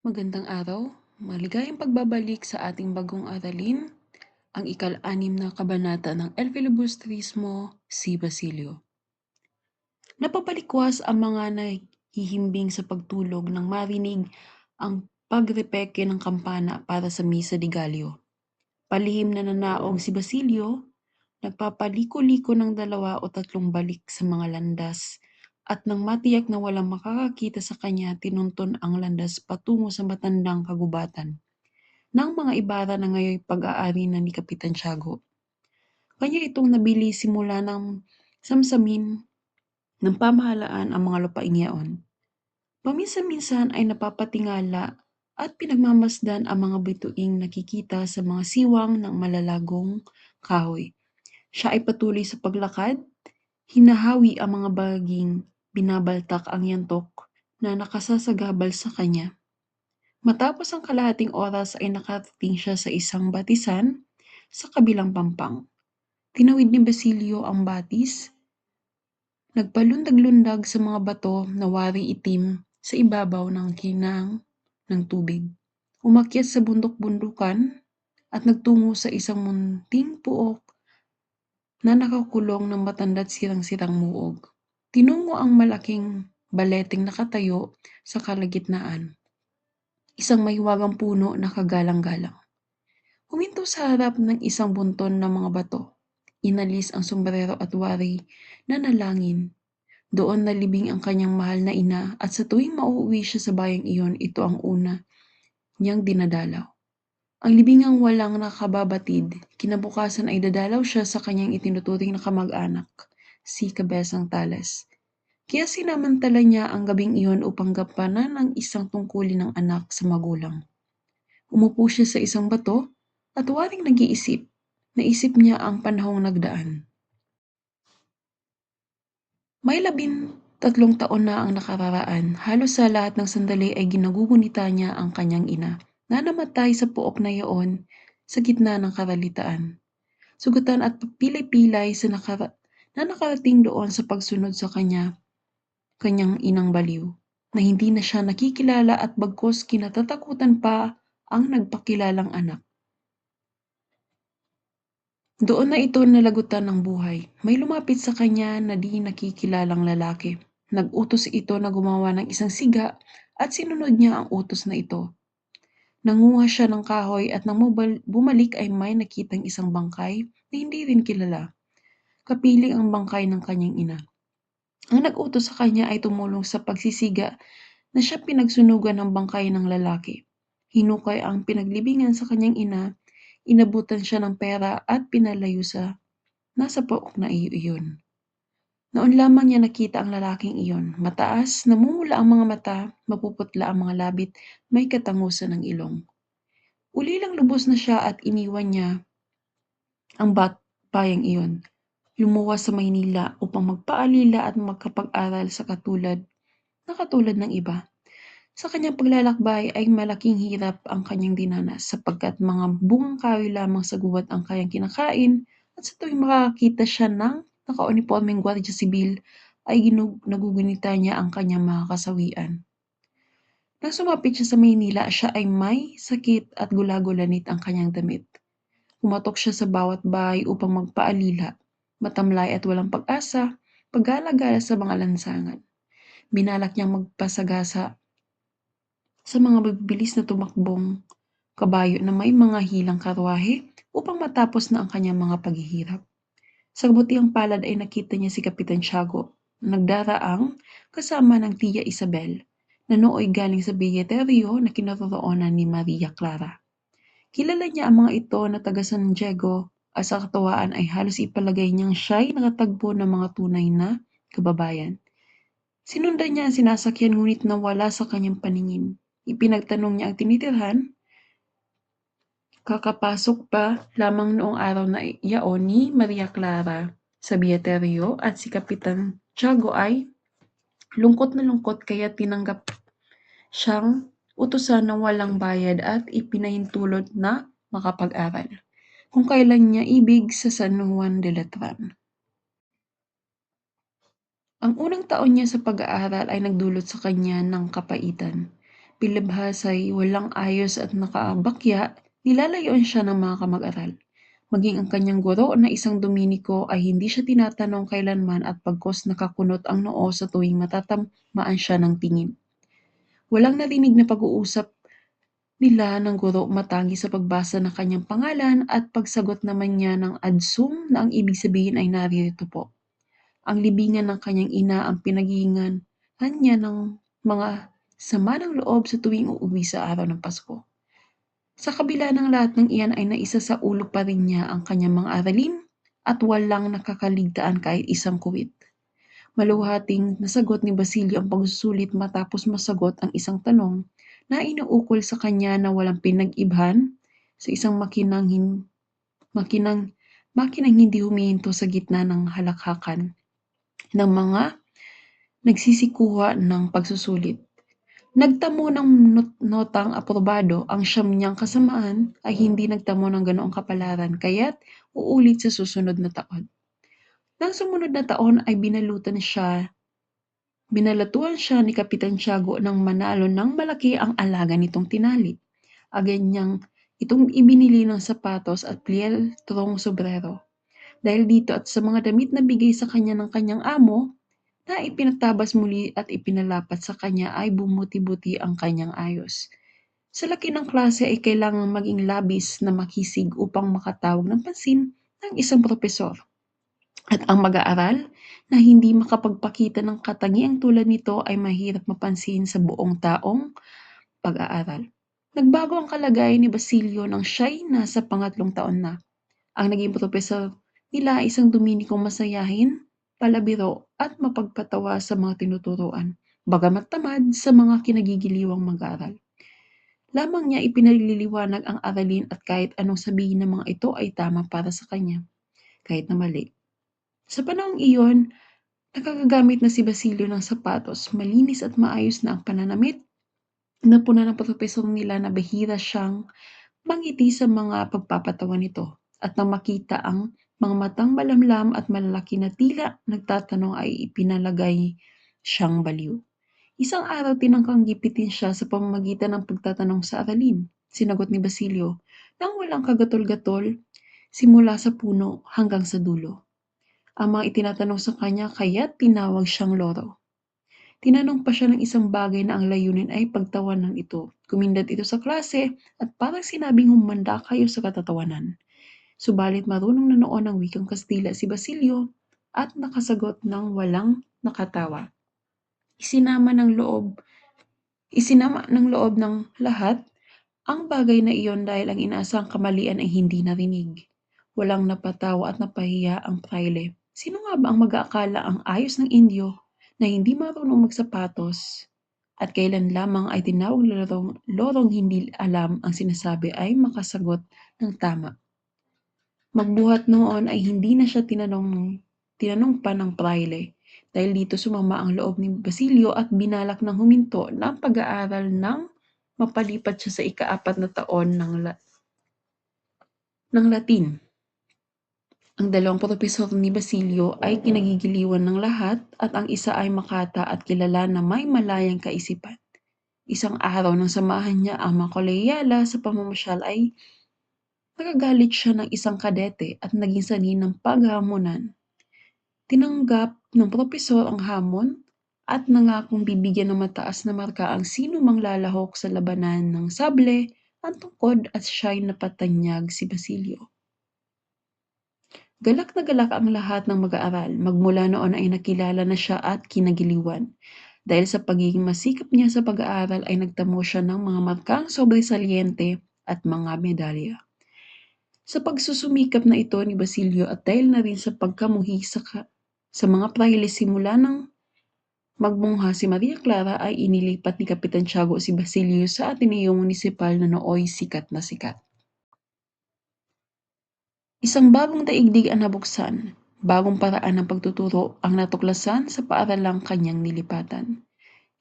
Magandang araw, maligayang pagbabalik sa ating bagong aralin, ang ikal-anim na kabanata ng El Filibustrismo, si Basilio. Napapalikwas ang mga nahihimbing sa pagtulog nang marinig ang pagrepeke ng kampana para sa Misa de Gallo. Palihim na nanaog si Basilio, nagpapaliko-liko ng 2 o 3 balik sa mga landas, at nang matiyak na walang makakakita sa kanya, tinunton ang landas patungo sa matandang kagubatan ng mga Ibarra na ngayo'y pag-aari na ni Kapitan Tiago. Kanya itong nabili simula ng samsamin ng pamahalaan ang mga lupaing yaon. Paminsan-minsan ay napapatingala at pinagmamasdan ang mga bituing nakikita sa mga siwang ng malalagong kahoy. Siya ay patuloy sa paglakad, hinahawi ang mga baging, binabaltak ang yantok na nakasasagabal sa kanya. Matapos ang kalahating oras ay nakarating siya sa isang batisan sa kabilang pampang. Tinawid ni Basilio ang batis, nagpalundag-lundag sa mga bato na wari itim sa ibabaw ng kinang ng tubig. Umakyat sa bundok-bundukan at nagtungo sa isang munting puok na nakakulong ng matanda't sirang-sirang muog. Tinungo ang malaking baleteng nakatayo sa kalagitnaan, isang mahiwagang puno na kagalang-galang. Huminto sa harap ng isang bunton ng mga bato. Inalis ang sombrero at wari na nalangin. Doon nalibing ang kanyang mahal na ina at sa tuwing mauuwi siya sa bayang iyon, ito ang una niyang dinadalaw. Ang libingang walang nakababatid, kinabukasan ay dadalaw siya sa kanyang itinuturing na kamag-anak, si Cabezang Tales. Kaya sinamantala niya ang gabing iyon upang gampanan ang isang tungkulin ng anak sa magulang. Umupo siya sa isang bato at waring nag-iisip. Naisip niya ang panahong nagdaan. May 13 taon na ang nakararaan. Halos sa lahat ng sandali ay ginagugunita niya ang kanyang ina, na namatay sa pook na iyon sa gitna ng karalitaan. Sugatan at pilay-pilay na nakarating doon sa pagsunod sa kanyang inang baliw, na hindi na siya nakikilala at bagkus kinatatakutan pa ang nagpakilalang anak. Doon na ito nalagutan ng buhay. May lumapit sa kanya na di nakikilalang lalaki. Nag-utos ito na gumawa ng isang siga at sinunod niya ang utos na ito. Nanguha siya ng kahoy at nang bumalik ay may nakitang isang bangkay na hindi rin kilala. Kapiling ang bangkay ng kanyang ina. Ang nag-utos sa kanya ay tumulong sa pagsisiga na siya pinagsunugan ng bangkay ng lalaki. Hinukay ang pinaglibingan sa kanyang ina, inabutan siya ng pera at pinalayo sa nasa pook na iyon. Noon lamang niya nakita ang lalaking iyon. Mataas, namumula ang mga mata, mapuputla ang mga labit, may katangusan ng ilong. Uli lang lubos na siya at iniwan niya ang bayang iyon. Lumuwas sa Maynila upang magpaalila at magkapag-aral sa katulad ng iba. Sa kanyang paglalakbay ay malaking hirap ang kanyang dinanas sapagkat mga bungang kahoy lamang sa gubat ang kayang kinakain, at sa tuwing makakakita siya ng nakaunipormeng gwardiya sibil ay nagugunita niya ang kanyang mga kasawian. Nang sumapit siya sa Maynila, siya ay may sakit at gulagulanit ang kanyang damit. Pumatok siya sa bawat bahay upang magpaalila, matamlay at walang pag-asa, paggala-gala sa mga lansangan. Binalak niyang magpasagasa sa mga bibilis na tumakbong kabayo na may mga hilang karwahe upang matapos na ang kanyang mga paghihirap. Sa kabutiang palad ay nakita niya si Kapitan Tiago na nagdaraang kasama ng tiya Isabel, na nooy galing sa bilyeteryo na kinaroroonan ni Maria Clara. Kilala niya ang mga ito na taga San Diego, at sa katuwaan ay halos ipalagay niyang siya'y nakatagpo ng mga tunay na kababayan. Sinundan niya ang sinasakyan ngunit nawala sa kanyang paningin. Ipinagtanong niya ang tinitirhan. Kakapasok pa lamang noong araw na iyaon ni Maria Clara sa bilyeteryo at si Kapitan Tiago ay lungkot na lungkot, kaya tinanggap siyang utusan ng walang bayad at ipinahintulot na makapag-aral kung kailan niya ibig sa San Juan de Letran. Ang unang taon niya sa pag-aaral ay nagdulot sa kanya ng kapaitan. Pilibhasa'y walang ayos at nakabakya, nilalayon siya ng mga kamag-aral. Maging ang kanyang guro na isang Dominiko ay hindi siya tinatanong kailanman at bagkus nakakunot ang noo sa tuwing matatamaan siya ng tingin. Walang narinig na pag-uusap nila ng guro matagi sa pagbasa ng kanyang pangalan at pagsagot naman niya ng adsum na ang ibig sabihin ay naririto po. Ang libingan ng kanyang ina ang pinaghihingan niya ng mga sama ng loob sa tuwing uuwi sa araw ng Pasko. Sa kabila ng lahat ng iyan ay naisa sa ulo pa rin niya ang kanyang mga aralin at walang nakakaligtaan kahit isang kuwit. Maluhating nasagot ni Basilio ang pagsusulit matapos masagot ang isang tanong na inuukol sa kanya na walang pinag-ibhan sa isang makinang, makinang hindi humihinto sa gitna ng halakhakan ng mga nagsisikuha ng pagsusulit. Nagtamo ng notang aprobado, ang siyam niyang kasamaan ay hindi nagtamo ng ganoong kapalaran kaya't uulit sa susunod na taon. Nang sumunod na taon ay binalatuan siya ni Kapitan Tiago nang manalo ng malaki ang alaga nitong tinali. Agad niyang itong ibinili ng sapatos at plietrong sobrero. Dahil dito at sa mga damit na bigay sa kanya ng kanyang amo, na ipinatabas muli at ipinalapat sa kanya ay bumuti-buti ang kanyang ayos. Sa laki ng klase ay kailangang maging labis na makisig upang makatawag ng pansin ng isang propesor. At ang mag-aaral na hindi makapagpakita ng katangiang tulad nito ay mahirap mapansin sa buong taong pag-aaral. Nagbago ang kalagayan ni Basilio nang siya'y nasa pangatlong taon na. Ang naging propesor nila ay isang Dominikong masayahin, palabiro at mapagpatawa sa mga tinuturuan, bagamat tamad sa mga kinagigiliwang mag-aaral. Lamang niya ipinaliliwanag ang aralin at kahit anong sabihin ng mga ito ay tama para sa kanya, kahit na mali. Sa panahong iyon, nakagagamit na si Basilio ng sapatos, malinis at maayos na ang pananamit. Napuna ng propesor nila na bihira siyang mangiti sa mga pagpapatawa nito at nang makita ang mga matang malamlam at malalaki na tila nagtatanong ay ipinalagay siyang baliw. Isang araw tinangkang gipitin siya sa pamamagitan ng pagtatanong sa aralin. Sinagot ni Basilio nang walang kagatol-gatol simula sa puno hanggang sa dulo. Ang mga itinatanong sa kanya kaya't tinawag siyang loro. Tinanong pa siya ng isang bagay na ang layunin ay pagtawanan ito. Kumindat ito sa klase at parang sinabing humanda kayo sa katatawanan. Subalit marunong na noon ang wikang Kastila si Basilio at nakasagot ng walang nakatawa. Isinama ng loob ng lahat ang bagay na iyon dahil ang inaasang kamalian ay hindi narinig. Walang napatawa at napahiya ang praile. Sino nga ba ang mag-aakala ang ayos ng Indio na hindi marunong magsapatos at kailan lamang ay tinawag lorong hindi alam ang sinasabi ay makasagot ng tama. Magbuhat noon ay hindi na siya tinanong pa ng praile. Dahil dito sumama ang loob ni Basilio at binalak ng huminto ng pag-aaral nang mapalipat siya sa ika-4 na taon ng Latin. Ang dalawang propesor ni Basilio ay kinagigiliwan ng lahat at ang isa ay makata at kilala na may malayang kaisipan. Isang araw nang samahan niya ang mga koleyala sa pamamasyal ay nagagalit siya ng isang kadete at naging sanhi ng paghahamonan. Tinanggap ng propesor ang hamon at nangakong bibigyan ng mataas na marka ang sino mang lalahok sa labanan ng sable, ang tungkod at siya'y napatanyag si Basilio. Galak na galak ang lahat ng mag-aaral. Magmula noon ay nakilala na siya at kinagiliwan. Dahil sa pagiging masikap niya sa pag-aaral ay nagtamo siya ng mga markang sobresaliente at mga medalya. Sa pagsusumikap na ito ni Basilio at dahil na rin sa pagkamuhi sa mga praile simula ng magbungha si Maria Clara ay inilipat ni Kapitan Tiago si Basilio sa Ateneo Municipal na nooy sikat na sikat. Isang bagong daigdig ang nabuksan, bagong paraan ng pagtuturo ang natuklasan sa paaralang kanyang nilipatan.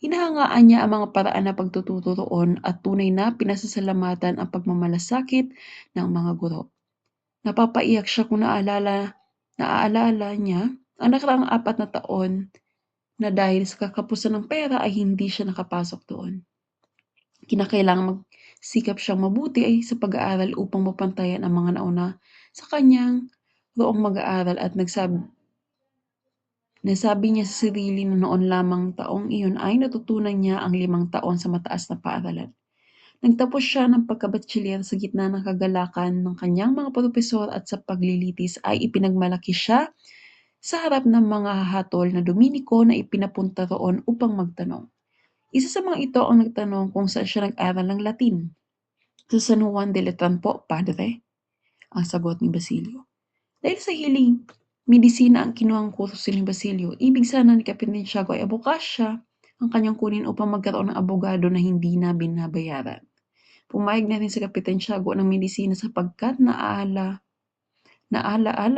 Hinahangaan niya ang mga paraan ng pagtuturo roon at tunay na pinasasalamatan ang pagmamalasakit ng mga guro. Napapaiyak siya kung naaalala niya ang nakaraang 4 na taon na dahil sa kakapusan ng pera ay hindi siya nakapasok doon. Kinakailangang magsikap siyang mabuti ay sa pag-aaral upang mapantayan ang mga nauna sa kanyang roong mag-aaral at nasabi niya sa sarili na noon lamang taong iyon ay natutunan niya ang 5 taon sa mataas na paaralan. Nagtapos siya ng pagkabatsilyer sa gitna ng kagalakan ng kanyang mga propesor at sa paglilitis ay ipinagmalaki siya sa harap ng mga hahatol na Dominiko na ipinapunta roon upang magtanong. Isa sa mga ito ang nagtanong kung saan siya nag-aral ng Latin. Sa San Juan de Letran po, Padre, ang sagot ni Basilio. Dahil sa hiling medisina ang kinuhang kurso ni Basilio, ibig sana ni Kapitan Tiago ay abogasya ang kanyang kunin upang magkaroon ng abogado na hindi na binabayaran. Pumayag na rin si Kapitan Tiago ng medisina sapagkat naalaala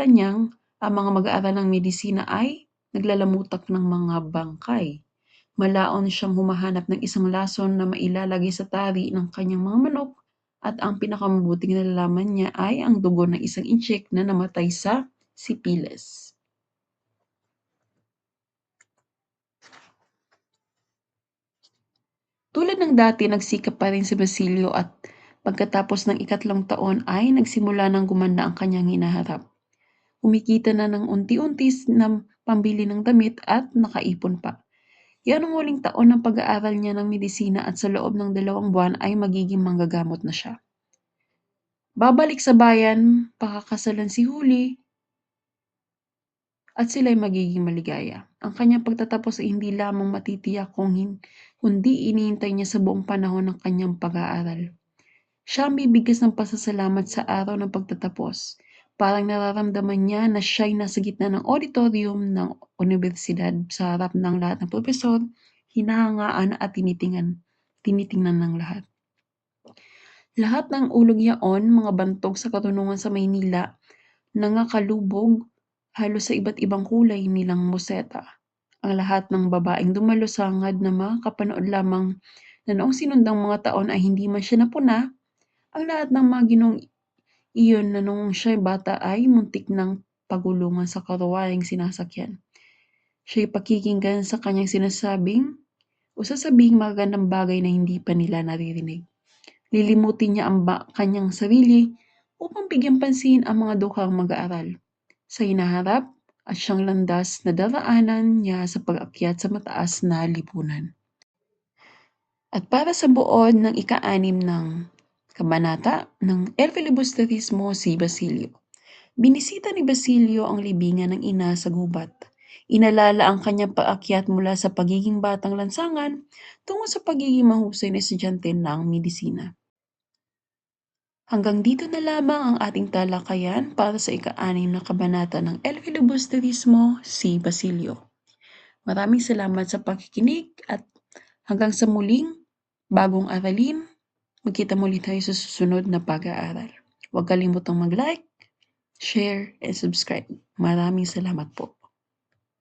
niyang ang mga mag-aaral ng medisina ay naglalamutak ng mga bangkay. Malaon siyang humahanap ng isang lason na mailalagay sa tari ng kanyang mga manok at ang pinakamabuting nalalaman niya ay ang dugo ng isang intsik na namatay sa sipilis. Tulad ng dati, nagsikap pa rin si Basilio at pagkatapos ng 3 taon ay nagsimula ng gumanda ang kanyang hinaharap. Kumikita na ng unti-unti na pambili ng damit at nakaipon pa. Yan ang huling taon ng pag-aaral niya ng medisina at sa loob ng 2 buwan ay magiging manggagamot na siya. Babalik sa bayan, pakakasalan si Huli, at sila'y magiging maligaya. Ang kanyang pagtatapos ay hindi lamang matitiyak kundi iniintay niya sa buong panahon ng kanyang pag-aaral. Siya ang bibigkas ng pasasalamat sa araw ng pagtatapos. Parang nararamdaman niya na siya'y nasa gitna ng auditorium ng universidad sa harap ng lahat ng propesor, hinahangaan at tinitingnan ng lahat. Lahat ng ulog yaon, mga bantog sa karunungan sa Maynila, nangakalubog halos sa iba't ibang kulay nilang moseta. Ang lahat ng babaeng dumalo sangad na makapanood lamang na noong sinundang mga taon ay hindi man siya napuna. Ang lahat ng mga ginong iyon na noong siya'y bata ay muntik ng pagulungan sa karawaling sinasakyan. Siya'y pakikinggan sa kanyang sinasabing o sasabing magagandang bagay na hindi pa nila naririnig. Lilimutin niya ang kanyang sarili upang bigyan pansin ang mga dukhang mag-aaral sa hinaharap at siyang landas na daraanan niya sa pag-akyat sa mataas na lipunan. At para sa buod ng ika-6 ng kabanata ng El Filibusterismo si Basilio. Binisita ni Basilio ang libingan ng ina sa gubat. Inalala ang kanyang paakyat mula sa pagiging batang lansangan tungo sa pagiging mahusay na estudyante ng medisina. Hanggang dito na lamang ang ating talakayan para sa ika-6 na kabanata ng El Filibusterismo si Basilio. Maraming salamat sa pakikinig at hanggang sa muling bagong aralin, magkita muli tayo sa susunod na pag-aaral. Huwag kalimutang mag-like, share, and subscribe. Maraming salamat po.